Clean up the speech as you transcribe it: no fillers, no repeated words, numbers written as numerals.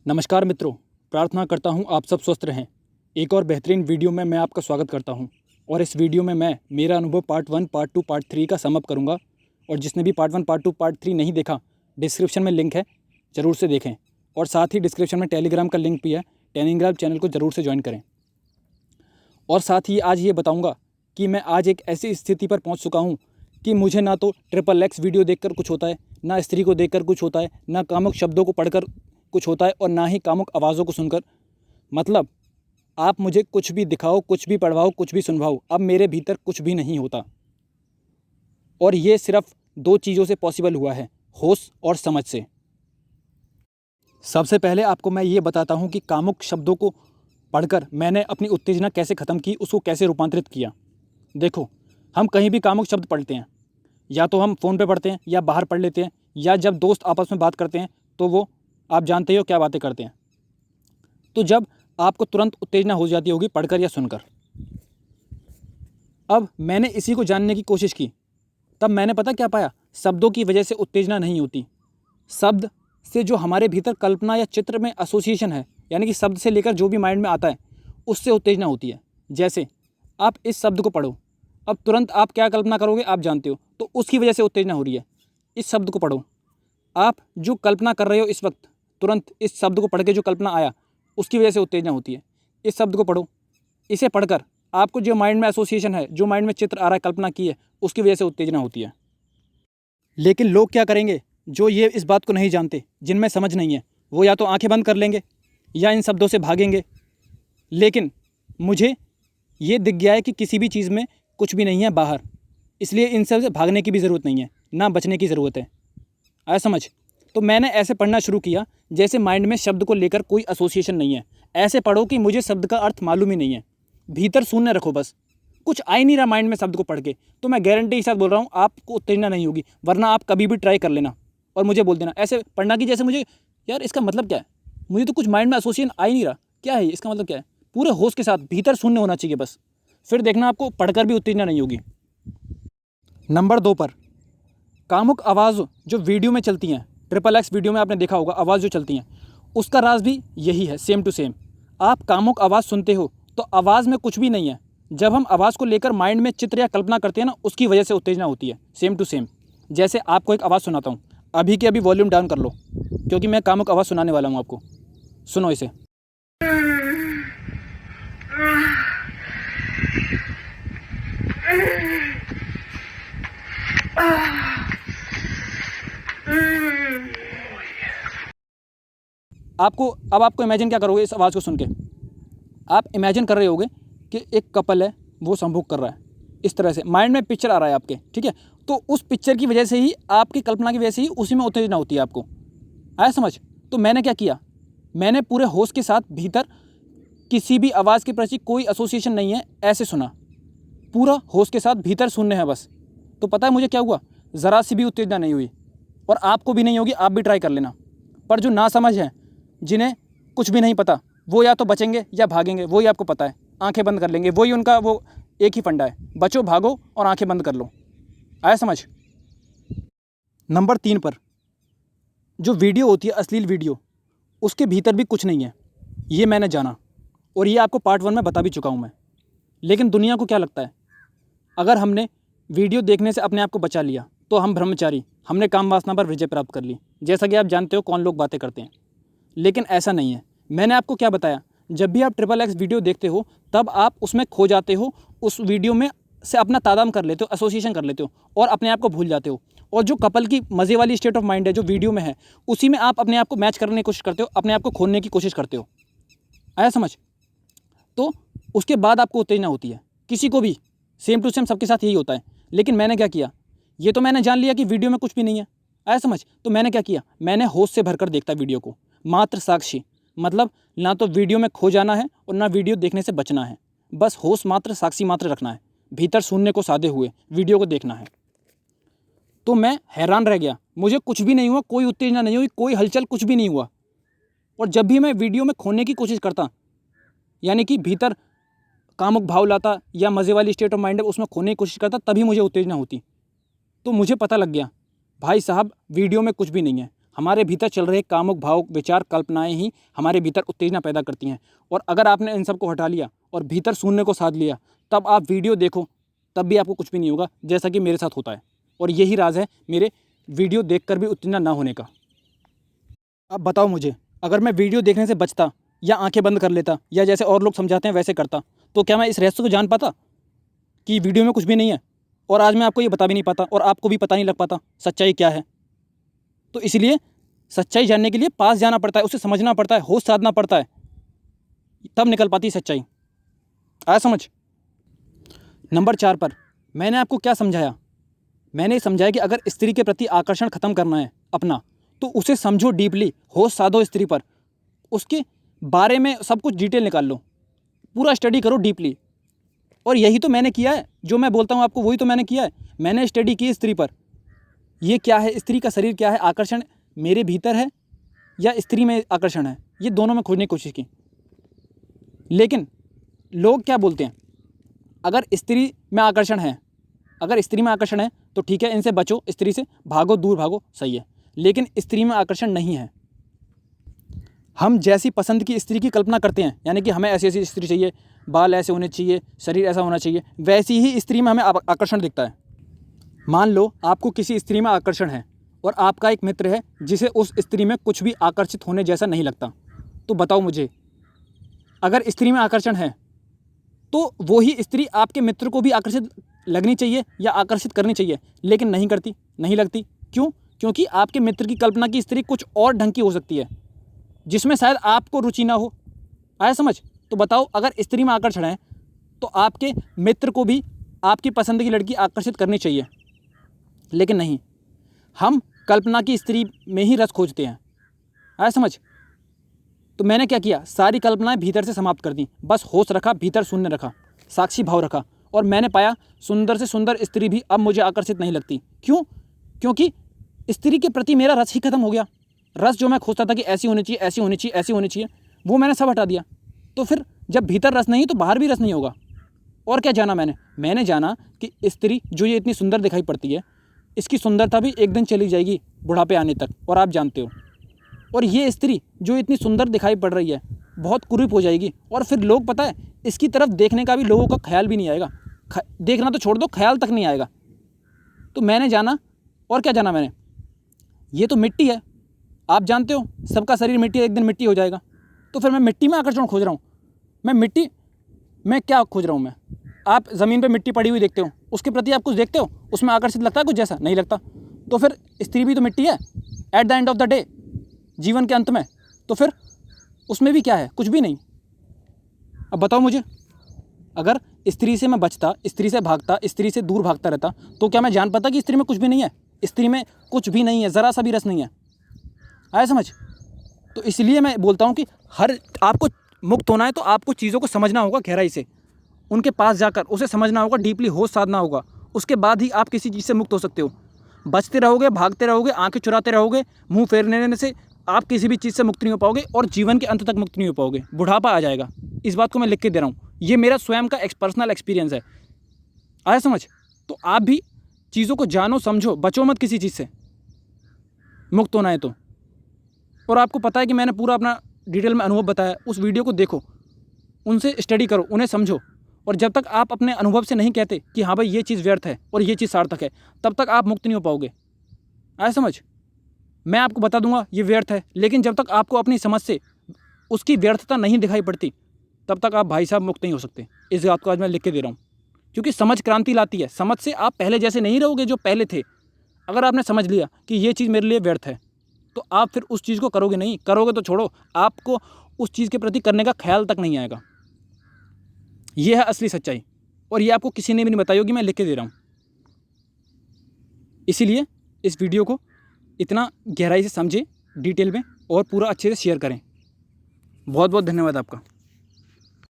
नमस्कार मित्रों, प्रार्थना करता हूँ आप सब स्वस्थ रहें। एक और बेहतरीन वीडियो में मैं आपका स्वागत करता हूँ और इस वीडियो में मैं मेरा अनुभव पार्ट 1, पार्ट 2, पार्ट 3 का समअप करूँगा। और जिसने भी पार्ट 1, पार्ट 2, पार्ट 3 नहीं देखा, डिस्क्रिप्शन में लिंक है, ज़रूर से देखें। और साथ ही डिस्क्रिप्शन में टेलीग्राम का लिंक भी है, टेलीग्राम चैनल को ज़रूर से ज्वाइन करें। और साथ ही आज ये बताऊँगा कि मैं आज एक ऐसी स्थिति पर पहुँच चुका हूँ कि मुझे ना तो XXX वीडियो देखकर कुछ होता है, ना स्त्री को देखकर कुछ होता है, ना कामुक शब्दों को पढ़कर कुछ होता है और ना ही कामुक आवाज़ों को सुनकर। मतलब आप मुझे कुछ भी दिखाओ, कुछ भी पढ़वाओ, कुछ भी सुनवाओ, अब मेरे भीतर कुछ भी नहीं होता। और ये सिर्फ दो चीज़ों से पॉसिबल हुआ है, होश और समझ से। सबसे पहले आपको मैं ये बताता हूँ कि कामुक शब्दों को पढ़कर मैंने अपनी उत्तेजना कैसे ख़त्म की, उसको कैसे रूपांतरित किया। देखो, हम कहीं भी कामुक शब्द पढ़ते हैं, या तो हम फ़ोन पे पढ़ते हैं या बाहर पढ़ लेते हैं, या जब दोस्त आपस में बात करते हैं तो वो आप जानते हो क्या बातें करते हैं। तो जब आपको तुरंत उत्तेजना हो जाती होगी पढ़कर या सुनकर। अब मैंने इसी को जानने की कोशिश की, तब मैंने पता क्या पाया, शब्दों की वजह से उत्तेजना नहीं होती। शब्द से जो हमारे भीतर कल्पना या चित्र में एसोसिएशन है, यानी कि शब्द से लेकर जो भी माइंड में आता है, उससे उत्तेजना होती है। जैसे आप इस शब्द को पढ़ो, अब तुरंत आप क्या कल्पना करोगे आप जानते हो, तो उसकी वजह से उत्तेजना हो रही है। इस शब्द को पढ़ो, आप जो कल्पना कर रहे हो इस वक्त, तुरंत इस शब्द को पढ़ के जो कल्पना आया उसकी वजह से उत्तेजना होती है। इस शब्द को पढ़ो, इसे पढ़कर आपको जो माइंड में एसोसिएशन है, जो माइंड में चित्र आ रहा है, कल्पना की है, उसकी वजह से उत्तेजना होती है। लेकिन लोग क्या करेंगे, जो ये इस बात को नहीं जानते, जिनमें समझ नहीं है, वो या तो आंखें बंद कर लेंगे या इन शब्दों से भागेंगे। लेकिन मुझे ये दिख गया है कि किसी भी चीज़ में कुछ भी नहीं है बाहर, इसलिए इन सब से भागने की भी ज़रूरत नहीं है, ना बचने की ज़रूरत है। आया समझ? तो मैंने ऐसे पढ़ना शुरू किया जैसे माइंड में शब्द को लेकर कोई एसोसिएशन नहीं है। ऐसे पढ़ो कि मुझे शब्द का अर्थ मालूम ही नहीं है, भीतर शून्य रखो, बस कुछ आ ही नहीं रहा माइंड में शब्द को पढ़ के। तो मैं गारंटी के साथ बोल रहा हूँ आपको उत्तेजना नहीं होगी, वरना आप कभी भी ट्राई कर लेना और मुझे बोल देना ऐसे पढ़ना कि जैसे मुझे, यार इसका मतलब क्या है, मुझे तो कुछ माइंड में एसोसिएशन आ ही नहीं रहा, क्या है इसका मतलब क्या है। पूरे होश के साथ भीतर शून्य होना चाहिए बस, फिर देखना आपको पढ़कर भी उत्तेजना नहीं होगी। नंबर 2 पर कामुक आवाज़ जो वीडियो में चलती हैं, XXX वीडियो में आपने देखा होगा आवाज़ जो चलती हैं, उसका राज भी यही है, सेम टू सेम। आप कामुक आवाज़ सुनते हो तो आवाज़ में कुछ भी नहीं है, जब हम आवाज़ को लेकर माइंड में चित्र या कल्पना करते हैं ना, उसकी वजह से उत्तेजना होती है, सेम टू सेम। जैसे आपको एक आवाज़ सुनाता हूँ, अभी के अभी वॉल्यूम डाउन कर लो, क्योंकि मैं कामुक आवाज़ सुनाने वाला हूँ आपको। सुनो इसे। आपको इमेजिन क्या करोगे इस आवाज़ को सुन के, आप इमेजिन कर रहे होगे कि एक कपल है, वो संभोग कर रहा है, इस तरह से माइंड में पिक्चर आ रहा है आपके, ठीक है। तो उस पिक्चर की वजह से ही, आपकी कल्पना की वजह से ही उसी में उत्तेजना होती है आपको। आया समझ? तो मैंने क्या किया, मैंने पूरे होश के साथ भीतर किसी भी आवाज़ के प्रति कोई एसोसिएशन नहीं है, ऐसे सुना, पूरा होश के साथ भीतर शून्य है बस। तो पता है मुझे क्या हुआ, ज़रा सी भी उत्तेजना नहीं हुई, और आपको भी नहीं होगी, आप भी ट्राई कर लेना। पर जो नासमझ हैं, जिन्हें कुछ भी नहीं पता, वो या तो बचेंगे या भागेंगे, वही आपको पता है, आंखें बंद कर लेंगे, वही उनका वो एक ही फंडा है, बचो भागो और आंखें बंद कर लो। आया समझ? नंबर 3 पर जो वीडियो होती है, अश्लील वीडियो, उसके भीतर भी कुछ नहीं है, ये मैंने जाना, और ये आपको पार्ट 1 में बता भी चुका हूँ मैं। लेकिन दुनिया को क्या लगता है, अगर हमने वीडियो देखने से अपने आप को बचा लिया तो हम ब्रह्मचारी, हमने काम वासना पर विजय प्राप्त कर ली, जैसा कि आप जानते हो कौन लोग बातें करते हैं। लेकिन ऐसा नहीं है। मैंने आपको क्या बताया, जब भी आप XXX वीडियो देखते हो तब आप उसमें खो जाते हो, उस वीडियो में से अपना तादाम कर लेते हो, एसोसिएशन कर लेते हो और अपने आप को भूल जाते हो। और जो कपल की मज़े वाली स्टेट ऑफ माइंड है जो वीडियो में है, उसी में आप अपने आप को मैच करने की कोशिश करते हो, अपने आप को खोलने की कोशिश करते हो। आया समझ? तो उसके बाद आपको उत्तेजना होती है, किसी को भी सेम टू सेम सबके साथ यही होता है। लेकिन मैंने क्या किया, ये तो मैंने जान लिया कि वीडियो में कुछ भी नहीं है। आया समझ? तो मैंने क्या किया, मैंने होश से भरकर देखता वीडियो को, मात्र साक्षी। मतलब ना तो वीडियो में खो जाना है और ना वीडियो देखने से बचना है, बस होश मात्र, साक्षी मात्र रखना है, भीतर शून्य को साधे हुए वीडियो को देखना है। तो मैं हैरान रह गया, मुझे कुछ भी नहीं हुआ, कोई उत्तेजना नहीं हुई, कोई हलचल, कुछ भी नहीं हुआ। और जब भी मैं वीडियो में खोने की कोशिश करता, यानी कि भीतर कामुक भाव लाता या मज़े वाली स्टेट ऑफ माइंड है उसमें खोने की कोशिश करता, तभी मुझे उत्तेजना होती। तो मुझे पता लग गया, भाई साहब वीडियो में कुछ भी नहीं है, हमारे भीतर चल रहे कामुक भावुक विचार कल्पनाएं ही हमारे भीतर उत्तेजना पैदा करती हैं। और अगर आपने इन सब को हटा लिया और भीतर शून्य को साध लिया, तब आप वीडियो देखो, तब भी आपको कुछ भी नहीं होगा, जैसा कि मेरे साथ होता है। और यही राज है मेरे वीडियो देखकर भी उत्तेजना ना होने का। अब बताओ मुझे, अगर मैं वीडियो देखने से बचता या आंखें बंद कर लेता या जैसे और लोग समझाते हैं वैसे करता, तो क्या मैं इस रहस्य को जान पाता कि वीडियो में कुछ भी नहीं है? और आज मैं आपको ये बता भी नहीं पाता और आपको भी पता नहीं लग पाता सच्चाई क्या है। तो इसलिए सच्चाई जानने के लिए पास जाना पड़ता है, उसे समझना पड़ता है, होश साधना पड़ता है, तब निकल पाती है सच्चाई। आया समझ? नंबर 4 पर मैंने आपको क्या समझाया? मैंने समझाया कि अगर स्त्री के प्रति आकर्षण ख़त्म करना है अपना, तो उसे समझो डीपली, होश साधो स्त्री पर, उसके बारे में सब कुछ डिटेल निकाल लो, पूरा स्टडी करो डीपली। और यही तो मैंने किया है, जो मैं बोलता हूँ आपको वही तो मैंने किया है। मैंने स्टडी की स्त्री पर, ये क्या है, स्त्री का शरीर क्या है, आकर्षण मेरे भीतर है या स्त्री में आकर्षण है, ये दोनों में खोजने की कोशिश की। लेकिन लोग क्या बोलते हैं, अगर स्त्री में आकर्षण है, अगर स्त्री में आकर्षण है तो ठीक है, इनसे बचो, स्त्री से भागो, दूर भागो, सही है। लेकिन स्त्री में आकर्षण नहीं है। हम जैसी पसंद की स्त्री की कल्पना करते हैं, यानी कि हमें ऐसी ऐसी स्त्री चाहिए, बाल ऐसे होने चाहिए, शरीर ऐसा होना चाहिए, वैसी ही स्त्री में हमें आकर्षण दिखता है। मान लो आपको किसी स्त्री में आकर्षण है और आपका एक मित्र है जिसे उस स्त्री में कुछ भी आकर्षित होने जैसा नहीं लगता, तो बताओ मुझे, अगर स्त्री में आकर्षण है तो वही स्त्री आपके मित्र को भी आकर्षित लगनी चाहिए या आकर्षित करनी चाहिए, लेकिन नहीं करती, नहीं लगती। क्यों? क्योंकि आपके मित्र की कल्पना की स्त्री कुछ और ढंग की हो सकती है, जिसमें शायद आपको रुचि ना हो। आया समझ? तो बताओ, अगर स्त्री में आकर्षण है तो आपके मित्र को भी आपकी पसंद की लड़की आकर्षित करनी चाहिए, लेकिन नहीं, हम कल्पना की स्त्री में ही रस खोजते हैं। आया समझ? तो मैंने क्या किया, सारी कल्पनाएं भीतर से समाप्त कर दी, बस होश रखा, भीतर शून्य रखा, साक्षी भाव रखा, और मैंने पाया सुंदर से सुंदर स्त्री भी अब मुझे आकर्षित नहीं लगती। क्यों? क्योंकि स्त्री के प्रति मेरा रस ही खत्म हो गया। रस जो मैं खोजता था कि ऐसी होनी चाहिए, ऐसी होनी चाहिए, ऐसी होनी चाहिए, वो मैंने सब हटा दिया। तो फिर जब भीतर रस नहीं तो बाहर भी रस नहीं होगा। और क्या जाना मैंने जाना कि स्त्री जो ये इतनी सुंदर दिखाई पड़ती है, इसकी सुंदरता भी एक दिन चली जाएगी बुढ़ापे आने तक, और आप जानते हो। और ये स्त्री जो इतनी सुंदर दिखाई पड़ रही है बहुत कुरूप हो जाएगी, और फिर लोग, पता है, इसकी तरफ देखने का भी लोगों का ख्याल भी नहीं आएगा। देखना तो छोड़ दो, ख्याल तक नहीं आएगा। तो मैंने जाना, और क्या जाना मैंने, ये तो मिट्टी है, आप जानते हो सबका शरीर मिट्टी है, एक दिन मिट्टी हो जाएगा। तो फिर मैं मिट्टी में आकर्षण खोज रहा हूँ। मैं मिट्टी में क्या खोज रहा हूँ मैं? आप ज़मीन पे मिट्टी पड़ी हुई देखते हो, उसके प्रति आप कुछ देखते हो, उसमें आकर्षित लगता है कुछ जैसा? नहीं लगता। तो फिर स्त्री भी तो मिट्टी है at the end of the day, जीवन के अंत में। तो फिर उसमें भी क्या है? कुछ भी नहीं। अब बताओ मुझे, अगर स्त्री से मैं बचता, स्त्री से भागता, स्त्री से दूर भागता रहता, तो क्या मैं जान पाता कि स्त्री में कुछ भी नहीं है? स्त्री में कुछ भी नहीं है, ज़रा सा भी रस नहीं है। आया समझ? तो इसलिए मैं बोलता हूँ कि आपको मुक्त होना है तो आपको चीज़ों को समझना होगा गहराई से, उनके पास जाकर उसे समझना होगा, डीपली होश साधना होगा, उसके बाद ही आप किसी चीज़ से मुक्त हो सकते हो। बचते रहोगे, भागते रहोगे, आंखें चुराते रहोगे, मुंह फेरने से आप किसी भी चीज़ से मुक्त नहीं हो पाओगे, और जीवन के अंत तक मुक्त नहीं हो पाओगे, बुढ़ापा आ जाएगा। इस बात को मैं लिख के दे रहा हूँ, ये मेरा स्वयं का पर्सनल एक्सपीरियंस है। आया समझ? तो आप भी चीज़ों को जानो, समझो, बचो मत किसी चीज़ से, मुक्त होना है तो। और आपको पता है कि मैंने पूरा अपना डिटेल में अनुभव बताया, उस वीडियो को देखो, उनसे स्टडी करो, उन्हें समझो। और जब तक आप अपने अनुभव से नहीं कहते कि हाँ भाई ये चीज़ व्यर्थ है और ये चीज़ सार्थक है, तब तक आप मुक्त नहीं हो पाओगे। आया समझ? मैं आपको बता दूंगा ये व्यर्थ है, लेकिन जब तक आपको अपनी समझ से उसकी व्यर्थता नहीं दिखाई पड़ती, तब तक आप भाई साहब मुक्त नहीं हो सकते। इस बात को आज मैं लिख के दे रहा हूँ, क्योंकि समझ क्रांति लाती है। समझ से आप पहले जैसे नहीं रहोगे जो पहले थे। अगर आपने समझ लिया कि ये चीज़ मेरे लिए व्यर्थ है, तो आप फिर उस चीज़ को करोगे नहीं। करोगे तो छोड़ो, आपको उस चीज़ के प्रति करने का ख्याल तक नहीं आएगा। ये है असली सच्चाई, और ये आपको किसी ने भी नहीं बताई होगी, मैं लिख के दे रहा हूँ। इसीलिए इस वीडियो को इतना गहराई से समझें, डिटेल में, और पूरा अच्छे से शेयर करें। बहुत बहुत धन्यवाद आपका।